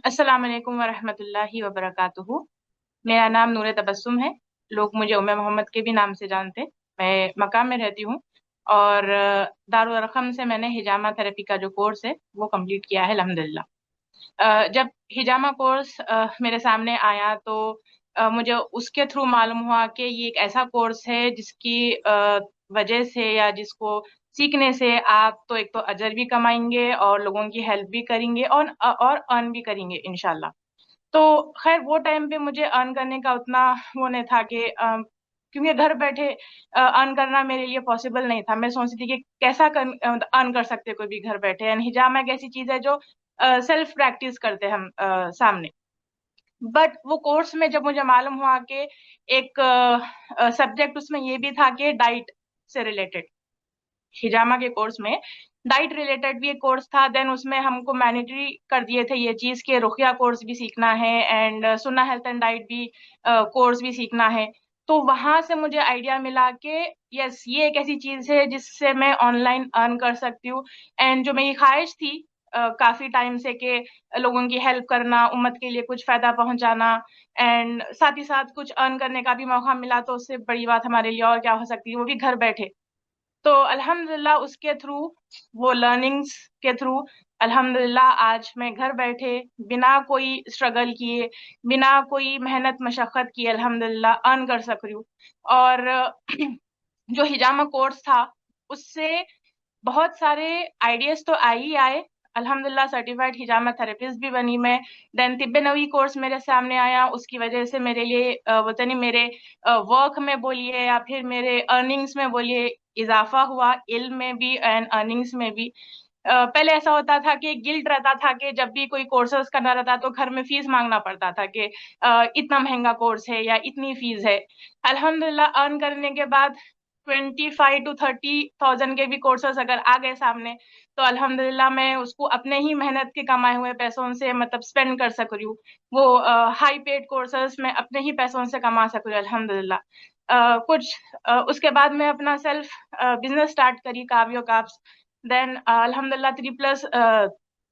अस्सलाम वालेकुम वरहमतुल्लाहि वबरकातुहू। मेरा नाम नूर तबस्सुम है। लोग मुझे उम्मे मोहम्मद के भी नाम से जानते हैं। मैं मकाम में रहती हूँ और दारुल अरकम से मैंने हिजामा थेरेपी का जो कोर्स है वो कंप्लीट किया है अल्हम्दुलिल्लाह। जब हिजामा कोर्स मेरे सामने आया तो मुझे उसके थ्रू मालूम हुआ कि ये एक ऐसा कोर्स है जिसकी वजह से या जिसको सीखने से आप तो एक तो अजर भी कमाएंगे और लोगों की हेल्प भी करेंगे और अर्न भी करेंगे इंशाल्लाह। तो खैर वो टाइम पे मुझे अर्न करने का उतना वो नहीं था कि क्योंकि घर बैठे अर्न करना मेरे लिए पॉसिबल नहीं था। मैं सोचती थी कि कैसा अर्न कर सकते कोई भी घर बैठे। एंड हिजामा एक ऐसी चीज है जो सेल्फ प्रैक्टिस करते हैं हम सामने। बट वो कोर्स में जब मुझे मालूम हुआ कि एक सब्जेक्ट उसमें ये भी था कि डाइट से रिलेटेड, हिजामा के कोर्स में डाइट रिलेटेड भी एक कोर्स था। देन उसमें हमको मैंडेटरी कर दिए थे ये चीज के रुकिया कोर्स भी सीखना है एंड सुन्ना हेल्थ एंड डाइट भी कोर्स भी सीखना है। तो वहां से मुझे आइडिया मिला कि यस, ये एक ऐसी चीज है जिससे मैं ऑनलाइन अर्न कर सकती हूँ। एंड जो मेरी ख्वाहिश थी काफी टाइम से कि लोगों की हेल्प करना, उम्मत के लिए कुछ फायदा पहुंचाना एंड साथ ही साथ कुछ अर्न करने का भी मौका मिला, तो उससे बड़ी बात हमारे लिए और क्या हो सकती है, वो भी घर बैठे। तो अल्हम्दुलिल्लाह उसके थ्रू, वो लर्निंग्स के थ्रू अल्हम्दुलिल्लाह आज मैं घर बैठे बिना कोई स्ट्रगल किए, बिना कोई मेहनत मशक्कत किए अल्हम्दुलिल्लाह अर्न कर सक रही हूँ। और जो हिजामा कोर्स था उससे बहुत सारे आइडियाज तो आ ही आए। अल्हम्दुलिल्लाह सर्टिफाइड हिजामा थेरेपिस्ट भी बनी मैं। देन तिब्बे नबी कोर्स मेरे सामने आया, उसकी वजह से मेरे लिए वतनी मेरे वर्क में बोलिए या फिर मेरे अर्निंग्स में बोलिए इजाफा हुआ, इल्म में भी एंड अर्निंग्स में भी। पहले ऐसा होता था कि गिल्ट रहता था कि जब भी कोई कोर्सेज करना रहता तो घर में फीस मांगना पड़ता था कि इतना महंगा कोर्स है या इतनी फीस है। अल्हम्दुलिल्लाह अर्न करने के बाद 25 to 30 thousand के भी कोर्सेस अगर आ गए सामने तो अल्हम्दुलिल्लाह मैं उसको अपने ही मेहनत के कमाए हुए पैसों से मतलब स्पेंड कर सक रही हूँ। वो हाई पेड कोर्सेस मैं अपने ही पैसों से कमा सक रही हूँ अल्हम्दुलिल्लाह। उसके बाद मैं अपना सेल्फ बिजनेस स्टार्ट करी, काव्यो काप्स। देन अल्हम्दुलिल्लाह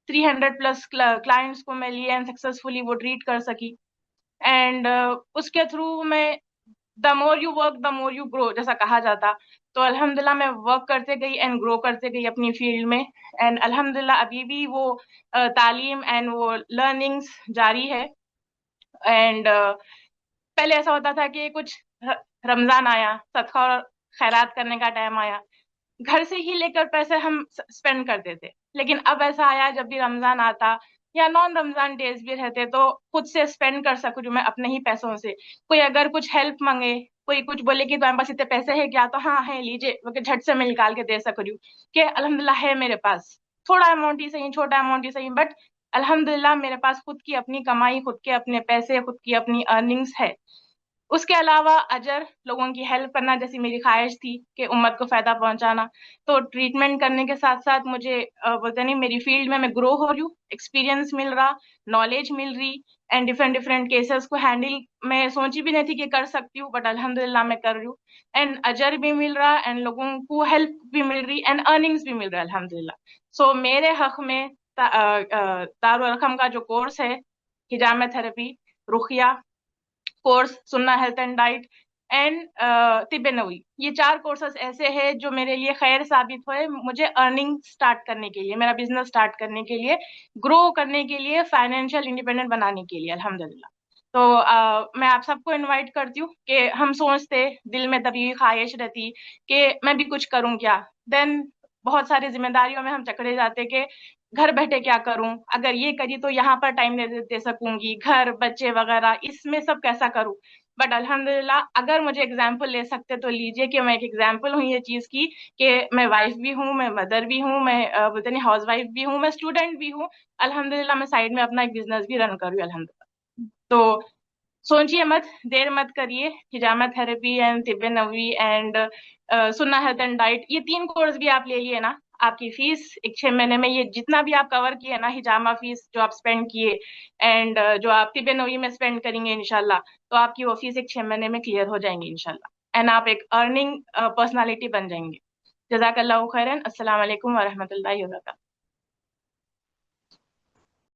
300 प्लस क्लाइंट्स को मैं लिए एंड सक्सेसफुली वो ट्रीट कर सकी। एंड उसके थ्रू मैं the more you work the more you grow जैसा कहा जाता। तो अल्हम्दुलिल्लाह मैं वर्क करते गई एंड ग्रो करते गई अपनी फील्ड में। एंड अल्हम्दुलिल्लाह अभी भी वो तालीम एंड वो लर्निंग्स जारी है। एंड पहले ऐसा होता था कि कुछ रमजान आया, सदका और खैरात करने का टाइम आया, घर से ही लेकर पैसे हम स्पेंड करते थे। लेकिन अब ऐसा आया जब भी रमजान आता या नॉन रमजान डेज भी रहते तो खुद से स्पेंड कर सकूं जो मैं अपने ही पैसों से। कोई अगर कुछ हेल्प मांगे, कोई कुछ बोले कि तुम्हारे पास इतने पैसे है क्या, तो हाँ है लीजिए, वो झट से मैं निकाल के दे सक रही हूँ कि अल्हम्दुलिल्लाह है मेरे पास। थोड़ा अमाउंट ही सही, छोटा अमाउंट ही सही, बट अल्हम्दुलिल्लाह मेरे पास खुद की अपनी कमाई, खुद के अपने पैसे, खुद की अपनी अर्निंग्स है। उसके अलावा अजर लोगों की हेल्प करना जैसी मेरी ख्वाहिश थी कि उम्मत को फायदा पहुंचाना। तो ट्रीटमेंट करने के साथ साथ मुझे बोलते नहीं मेरी फील्ड में मैं ग्रो हो रही हूँ, एक्सपीरियंस मिल रहा, नॉलेज मिल रही एंड डिफरेंट डिफरेंट केसेस को हैंडल मैं सोची भी नहीं थी कि कर सकती हूँ, बट अल्हम्दुलिल्लाह मैं कर रही हूँ। एंड अजर भी मिल रहा एंड लोगों को हेल्प भी मिल रही एंड अर्निंग्स भी मिल रहा है अल्हम्दुलिल्लाह। सो मेरे हक में दारुल अरकम का जो कोर्स है, हिजामा थेरेपी, रुकिया कोर्स, सुन्ना हेल्थ एंड डाइट एंड तिब्बे नबवी, ये 4 कोर्सेस ऐसे हैं जो मेरे लिए खैर साबित हुए मुझे अर्निंग स्टार्ट करने के लिए, मेरा बिजनेस स्टार्ट करने के लिए, ग्रो करने के लिए, फाइनेंशियल इंडिपेंडेंट बनाने के लिए अल्हम्दुलिल्लाह। तो मैं आप सबको इनवाइट करती हूँ कि हम सोचते दिल में तभी ख्वाहिश रहती कि मैं भी कुछ करूँ क्या। देन बहुत सारी जिम्मेदारियों में हम चकरे जाते कि घर बैठे क्या करूं, अगर ये करी तो यहाँ पर टाइम नहीं दे सकूंगी, घर बच्चे वगैरह इसमें सब कैसा करूं। बट अल्हम्दुलिल्लाह अगर मुझे एग्जाम्पल ले सकते तो लीजिए कि मैं एक एग्जाम्पल हूँ ये चीज की कि मैं वाइफ भी हूँ, मैं मदर भी हूँ, मैं बोलते नहीं हाउस वाइफ भी हूँ, मैं स्टूडेंट भी हूँ। अल्हम्दुलिल्लाह मैं साइड में अपना एक बिजनेस भी रन कर रही हूँ अल्हम्दुलिल्लाह। तो सोचिए मत, देर मत करिए। हिजामा थेरेपी एंड तिब्बे नबवी एंड सुन्ना हेल्थ एंड डाइट, ये 3 कोर्स भी आप ले लिए ना, आपकी फीस एक 6 महीने में ये जितना भी आप कवर किए ना, हिजामा फीस जो आप स्पेंड किए एंड जो आप तिब्बे नबवी में स्पेंड करेंगे इंशाल्लाह, तो आपकी वो फीस एक 6 महीने में क्लियर हो जाएंगी इंशाल्लाह एंड आप एक अर्निंग पर्सनालिटी बन जाएंगे। जजाकल्लाहु खैरन। अस्सलाम वालेकुम वरहमतुल्लाहि वबरकातुहू।